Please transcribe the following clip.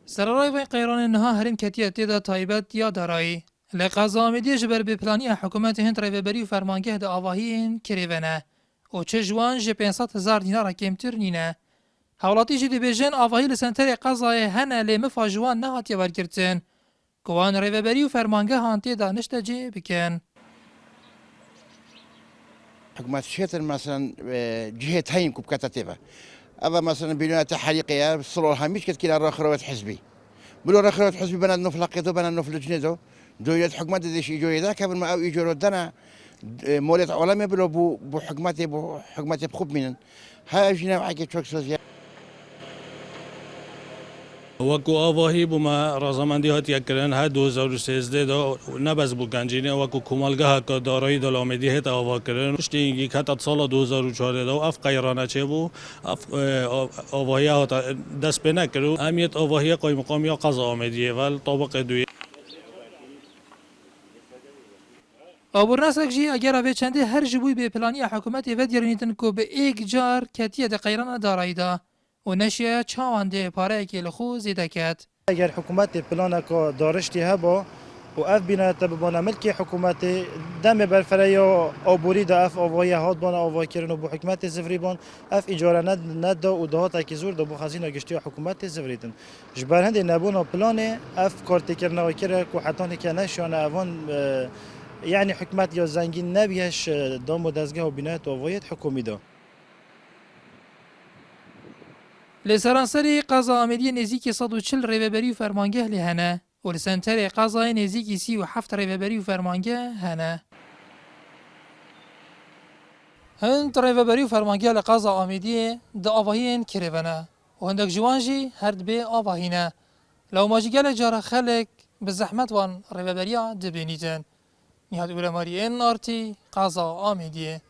سرای و قیران نها هرین کتیه تیدا تایبت یا دارایی. لقضا آمیدی جبر به پلانی حکومت هند ریوبری و فرمانگه ده آواهین کریونه. و چه جوان جه 500,000 دینار کمتر نینه. حولاتی جدی بیجن آواهی لسنتر قضای هنه لیمه فاجوان نهاتی ورگرتن. گوان ریوبری و فرمانگه هانتی دانشت جه بکن. حكومة الشتاء مثلا جهة هايم كتاتيبا أبا مثلا بناء تحريقية صلوها مش كتكينا راخروات حزبي بلو راخروات حزبي بنا نفلقيتو بنا نفلجنيزو دوية حكومة ديش إيجوري ذا كابل ما أو إيجورو دنا مولات عالمي بلو بو حكومتي بخوب منن ها جينا وعاكي تشوك سوزيا وەکو ئاواهی بوومە ڕازەمەندی هاتیەکردن هە 2013 دا نەبەز بوو گەنجینە وەکو کومەلگەها کە دارایی دەڵامێدی هێت ئاواکردن شتێکی کەتە ساڵە 2014 و ئەف قەیرانە چێ بوو ئاواهی هاتە دەست پێ نەکرد و ئەمیت ئاواهیە قۆی مقام یا قەزا ئامێدیە ڤەل طابق دوی آبورناسک جی اگر اوه چنده هر جبوی به پلانی حکومت و دیرنیتن کو به ایک جار کتیه ده قیران دارایی دا و نشیه چاوانده پاره که لخو زیده کت. اگر حکومت پلان کو دارشتی هبا و اف بنا تبان ملکی حکومت دم برفره آبوری دا اف آوای هات بان آوای کردن و بو حکومت زفری بان اف اجاره ند دا و دهات کی زور دا بو خزینه گشتی حکومت زفریتن جبر هند نبونا پلان اف کارت کردن و کره کو حتان که نشان اوان يعني حكومات يا زنگين نبيش دام و دزگاه و بنایت آوایت حکومی دا. لسرانسری قضا آمدی نزیکی 140 ریوبری و فرمانگه لهنه و لسنتر قضای نزیکی 37 ریوبری و فرمانگه هنه. هند ریوبری و فرمانگه لقضا آمدی دا آواهین کریونه و هندک جوانجی هرد به آواهینه. لو ماجیگل جار خلق بزحمت وان ریوبریا دبینیدن. نهاد اولماری این آرتی قضا آمیدیه